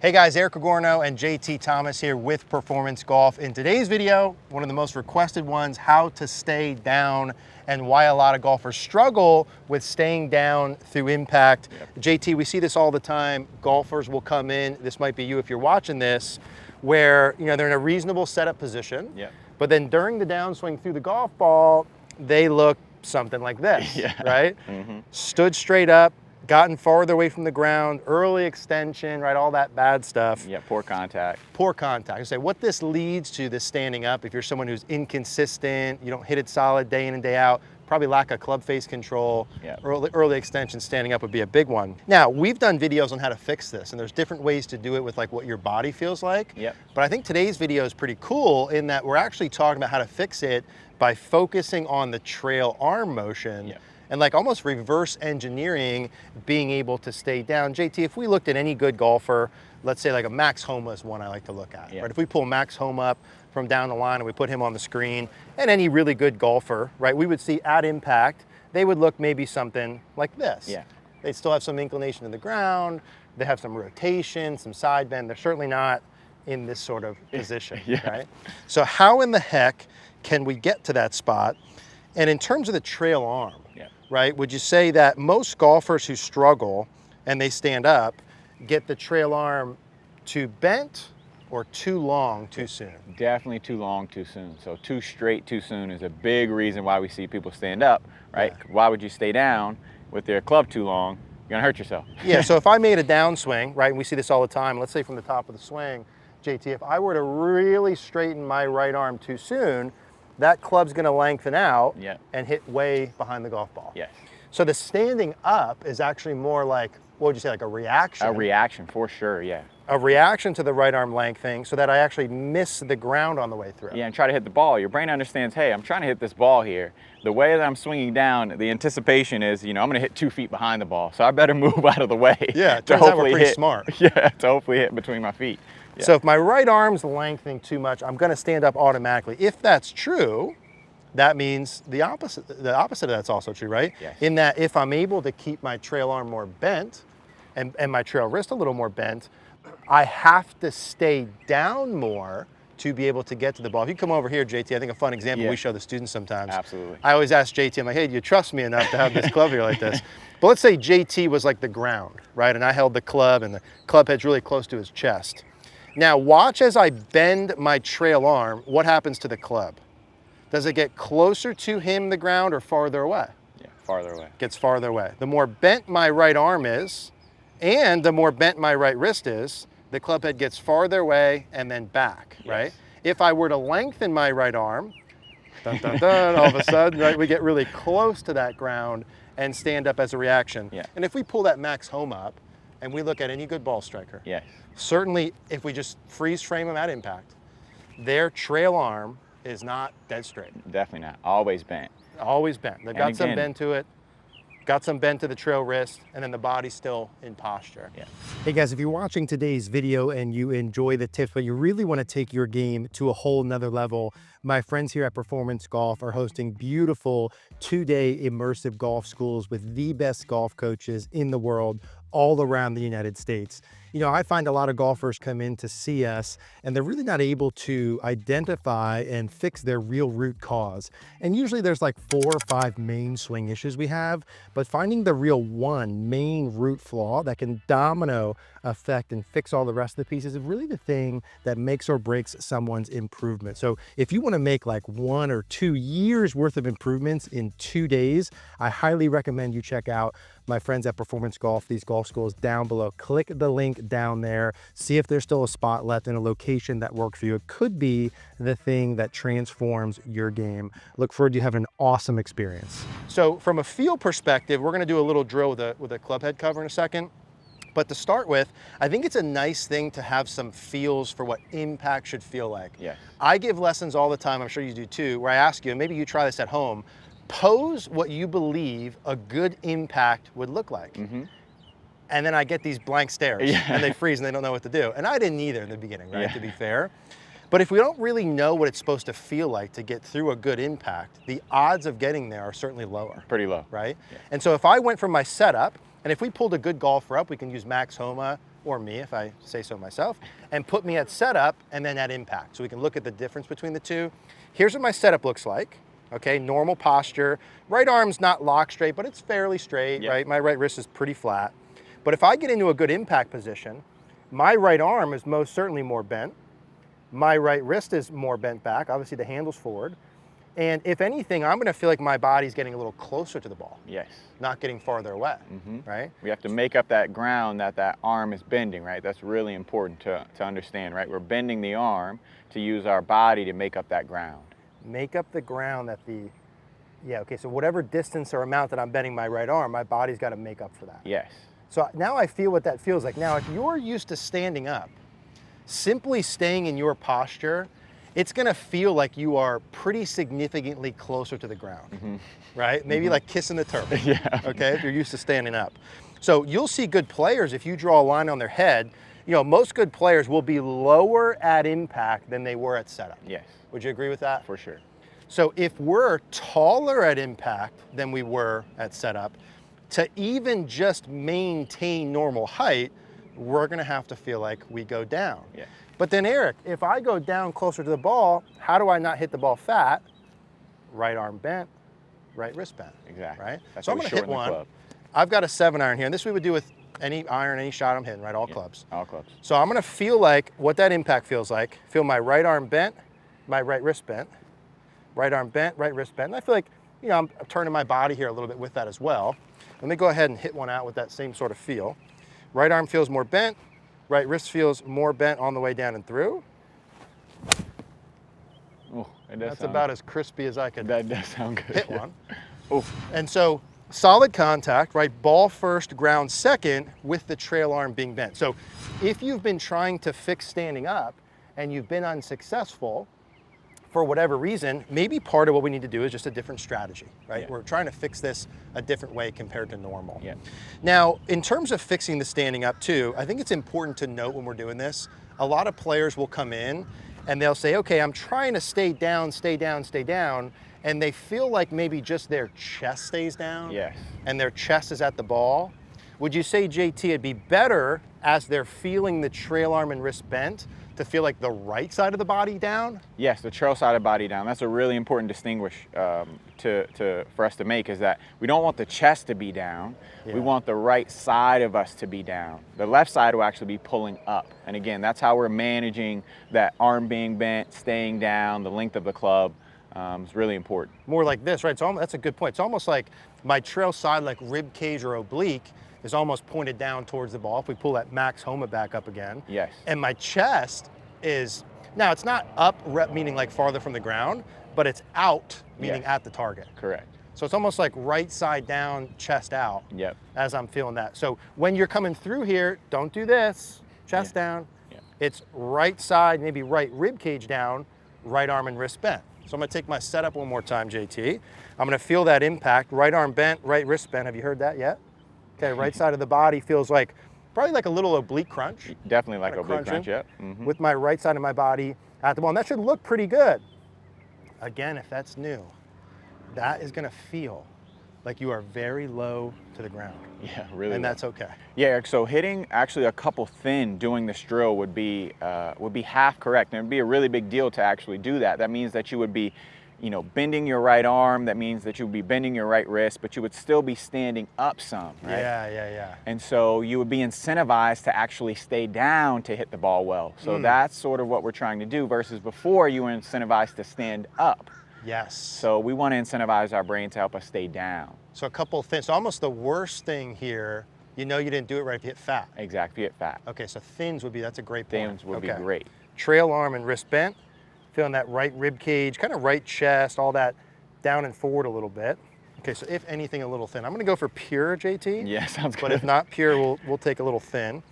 Hey guys, Erika Cogorno and JT Thomas here with Performance Golf. In today's video, one of the most requested ones, how to stay down and why a lot of golfers struggle with staying down through impact. JT, we see this all the time. Golfers will come in, this might be you if you're watching this, where they're in a reasonable setup position, but then during the downswing through the golf ball, they look something like this, right? Stood straight up, gotten farther away from the ground, early extension, right, all that bad stuff. Yeah, poor contact. Poor contact. I say what this leads to, this standing up, if you're someone who's inconsistent, you don't hit it solid day in and day out, probably lack of club face control, early extension, standing up would be a big one. Now, we've done videos on how to fix this, and there's different ways to do it with like what your body feels like. But I think today's video is pretty cool in that we're actually talking about how to fix it by focusing on the trail arm motion. And like almost reverse engineering being able to stay down. JT, if we looked at any good golfer, let's say like a Max Homa is one I like to look at, right? If we pull Max Homa up from down the line and we put him on the screen, and any really good golfer, right, we would see at impact, they would look maybe something like this. They still have some inclination to the ground, they have some rotation, some side bend, they're certainly not in this sort of position, right? So how in the heck can we get to that spot? And in terms of the trail arm, right, would you say that most golfers who struggle and they stand up get the trail arm too bent or too long too soon? Definitely too long too soon. So too straight too soon is a big reason why we see people stand up, right? Why would you stay down with their club too long? You're gonna hurt yourself. So if I made a downswing, right, and we see this all the time, let's say from the top of the swing, JT, if I were to really straighten my right arm too soon, that club's gonna lengthen out and hit way behind the golf ball. So the standing up is actually more like, what would you say, like a reaction? A reaction, for sure, A reaction to the right arm lengthening so that I actually miss the ground on the way through. And try to hit the ball. Your brain understands, hey, I'm trying to hit this ball here. The way that I'm swinging down, the anticipation is, I'm gonna hit 2 feet behind the ball, so I better move out of the way. To hopefully we're pretty hit, smart. to hopefully hit between my feet. So if my right arm's lengthening too much, I'm gonna stand up automatically. If that's true, that means the opposite of that's also true, right? In that if I'm able to keep my trail arm more bent and my trail wrist a little more bent, I have to stay down more to be able to get to the ball. If you come over here, JT, I think a fun example we show the students sometimes. Absolutely. I always ask JT, I'm like, hey, do you trust me enough to have this club here like this? But let's say JT was like the ground, right? And I held the club and the club head's really close to his chest. Now watch as I bend my trail arm, what happens to the club? Does it get closer to him, the ground, or farther away? Farther away. Gets farther away. The more bent my right arm is, and the more bent my right wrist is, the club head gets farther away and then back, right? If I were to lengthen my right arm, dun, dun, dun, all of a sudden, right, we get really close to that ground and stand up as a reaction. And if we pull that Max Homa up and we look at any good ball striker, certainly if we just freeze frame them at impact, their trail arm is not dead straight. Definitely not. Always bent. Always bent. They've got some bend to it, got some bend to the trail wrist, and then the body's still in posture. Hey guys, if you're watching today's video and you enjoy the tips, but you really want to take your game to a whole nother level, my friends here at Performance Golf are hosting beautiful 2-day immersive golf schools with the best golf coaches in the world all around the United States. I find a lot of golfers come in to see us and they're really not able to identify and fix their real root cause. And usually there's like 4 or 5 main swing issues we have, but finding the real one main root flaw that can domino effect and fix all the rest of the pieces is really the thing that makes or breaks someone's improvement. So if you want to make like 1 or 2 years worth of improvements in 2 days, I highly recommend you check out my friends at Performance Golf, these golf schools down below. Click the link down there, see if there's still a spot left in a location that works for you. It could be the thing that transforms your game. Look forward to having an awesome experience. So from a feel perspective, we're gonna do a little drill with a club head cover in a second. But to start with, I think it's a nice thing to have some feels for what impact should feel like. I give lessons all the time, I'm sure you do too, where I ask you, and maybe you try this at home, pose what you believe a good impact would look like. And then I get these blank stares and they freeze and they don't know what to do. And I didn't either in the beginning, right, to be fair. But if we don't really know what it's supposed to feel like to get through a good impact, the odds of getting there are certainly lower. Pretty low. Right? And so if I went from my setup, and if we pulled a good golfer up, we can use Max Homa or me if I say so myself, and put me at setup and then at impact. So we can look at the difference between the two. Here's what my setup looks like. Okay, normal posture. Right arm's not locked straight, but it's fairly straight, right? My right wrist is pretty flat. But if I get into a good impact position, my right arm is most certainly more bent. My right wrist is more bent back. Obviously the handle's forward. And if anything, I'm gonna feel like my body's getting a little closer to the ball. Yes. Not getting farther away, right? We have to make up that ground that arm is bending, right? That's really important to understand, right? We're bending the arm to use our body to make up that ground. Make up the ground that okay, so whatever distance or amount that I'm bending my right arm, my body's gotta make up for that. Yes. So now I feel what that feels like. Now, if you're used to standing up, simply staying in your posture, it's gonna feel like you are pretty significantly closer to the ground, right? Maybe like kissing the turf, okay, if you're used to standing up. So you'll see good players, if you draw a line on their head, you know, most good players will be lower at impact than they were at setup. Yes. Would you agree with that? For sure. So if we're taller at impact than we were at setup, to even just maintain normal height, we're gonna have to feel like we go down. Yeah. But then Eric, if I go down closer to the ball, how do I not hit the ball fat? Right arm bent, right wrist bent. Exactly. Right? That's so I'm how we gonna hit shorten the one. club. I've got a 7-iron here, and this we would do with any iron, any shot I'm hitting, right? All clubs. All clubs. So I'm gonna feel like what that impact feels like. Feel my right arm bent, my right wrist bent, right arm bent, right wrist bent. And I feel like, you know, I'm turning my body here a little bit with that as well. Let me go ahead and hit one out with that same sort of feel. Right arm feels more bent, right wrist feels more bent on the way down and through. Oh, That's about as crispy as I could That does sound good. hit one. Oh. And so solid contact, right? Ball first, ground second, with the trail arm being bent. So if you've been trying to fix standing up and you've been unsuccessful for whatever reason, maybe part of what we need to do is just a different strategy, right? Yeah. We're trying to fix this a different way compared to normal. Yeah. Now, in terms of fixing the standing up too, I think it's important to note when we're doing this, a lot of players will come in and they'll say, okay, I'm trying to stay down, stay down, stay down. And they feel like maybe just their chest stays down. Yes. And their chest is at the ball. Would you say, JT, it'd be better as they're feeling the trail arm and wrist bent to feel like the right side of the body down? Yes, the trail side of the body down. That's a really important distinguish for us to make, is that we don't want the chest to be down. Yeah. We want the right side of us to be down. The left side will actually be pulling up. And again, that's how we're managing that arm being bent, staying down, the length of the club. It's really important. More like this, right? So that's a good point. It's almost like my trail side, like rib cage or oblique, is almost pointed down towards the ball. If we pull that max Homa back up again. Yes. And my chest is, now it's not up, meaning like farther from the ground, but it's out, meaning Yes. at the target. Correct. So it's almost like right side down, chest out. Yep. As I'm feeling that. So when you're coming through here, don't do this, chest down. Yeah. It's right side, maybe right rib cage down, right arm and wrist bent. So I'm gonna take my setup one more time, JT. I'm gonna feel that impact, right arm bent, right wrist bent. Have you heard that yet? Okay, right side of the body feels like, probably like a little oblique crunch. Definitely like Kinda oblique crunch, crunching yep. with my right side of my body at the ball. And that should look pretty good. Again, if that's new, that is gonna feel like you are very low to the ground. Yeah, really. And low. that's okay. Yeah, Eric, so hitting actually a couple thin doing this drill would be half correct. And it'd be a really big deal to actually do that. That means that you would be, you know, bending your right arm. That means that you would be bending your right wrist, but you would still be standing up some, right? Yeah. And so you would be incentivized to actually stay down to hit the ball well. So that's sort of what we're trying to do, versus before you were incentivized to stand up. Yes. So we want to incentivize our brain to help us stay down. So a couple of things. So almost the worst thing here, you know you didn't do it right if you hit fat. Exactly, hit fat. Okay, so thins would be, that's a great point. Thins would be great. Trail arm and wrist bent. Feeling that right rib cage, kind of right chest, all that down and forward a little bit. Okay, so if anything, a little thin. I'm gonna go for pure, JT. Yeah, sounds good. But if not pure, we'll take a little thin.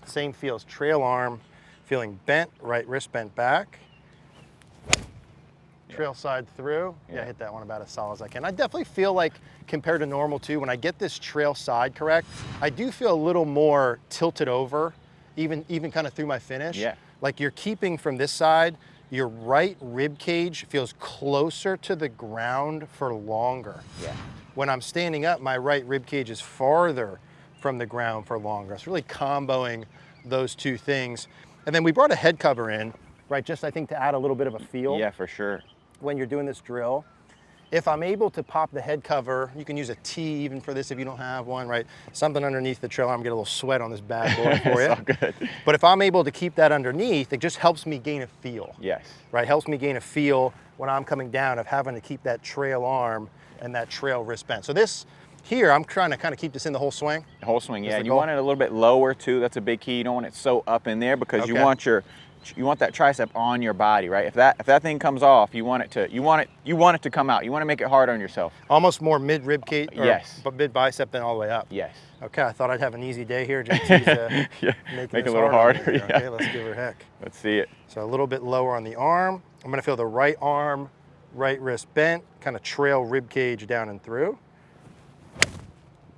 Same feels, trail arm, feeling bent, right wrist bent back. Trail side through. Yeah, hit that one about as solid as I can. I definitely feel like, compared to normal too, when I get this trail side correct, I do feel a little more tilted over, even kind of through my finish. Yeah. Like you're keeping from this side, your right rib cage feels closer to the ground for longer. Yeah. When I'm standing up, my right rib cage is farther from the ground for longer. It's really comboing those two things. And then we brought a head cover in, right? Just I think to add a little bit of a feel. Yeah, for sure. When you're doing this drill. If I'm able to pop the head cover, you can use a T even for this if you don't have one, right? Something underneath the trail arm, get a little sweat on this bad boy for you. It's all good. But if I'm able to keep that underneath, it just helps me gain a feel. Yes. Right, helps me gain a feel when I'm coming down of having to keep that trail arm and that trail wrist bent. So this here, I'm trying to kind of keep this in the whole swing. The whole swing, yeah. the And you goal. want it a little bit lower too. That's a big key. You don't want it so up in there because Okay. you want that tricep on your body, right? If that thing comes off, you want it to come out. You want to make it hard on yourself. Almost more mid rib cage, Yes. but mid bicep than all the way up. Yes. Okay, I thought I'd have an easy day here. JT's Yeah. making Make it this a little hard on harder. me. Yeah. Okay, let's give her heck. Let's see it. So a little bit lower on the arm. I'm gonna feel the right arm, right wrist bent, kind of trail rib cage down and through.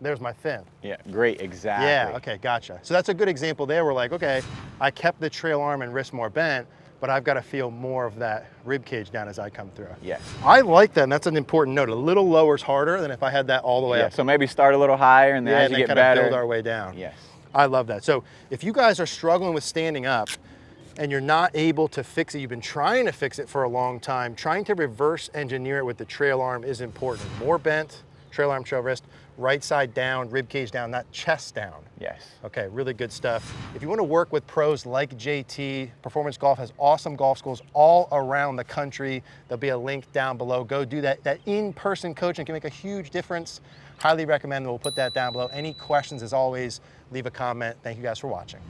There's my fin. Yeah, great, exactly. Yeah, okay, gotcha. So that's a good example there. We're like, okay, I kept the trail arm and wrist more bent, but I've got to feel more of that rib cage down as I come through. Yes. I like that, and that's an important note. A little lower is harder than if I had that all the way Yeah, up. so maybe start a little higher and then as and you then get kind better. of build our way down. Yes. I love that. So if you guys are struggling with standing up and you're not able to fix it, you've been trying to fix it for a long time, trying to reverse engineer it with the trail arm is important. More bent, trail arm, trail wrist, right side down, rib cage down, not chest down. Yes. Okay, really good stuff. If you want to work with pros like JT, Performance Golf has awesome golf schools all around the country. There'll be a link down below. Go do that. That in-person coaching can make a huge difference. Highly recommend. We'll put that down below. Any questions, as always, leave a comment. Thank you guys for watching.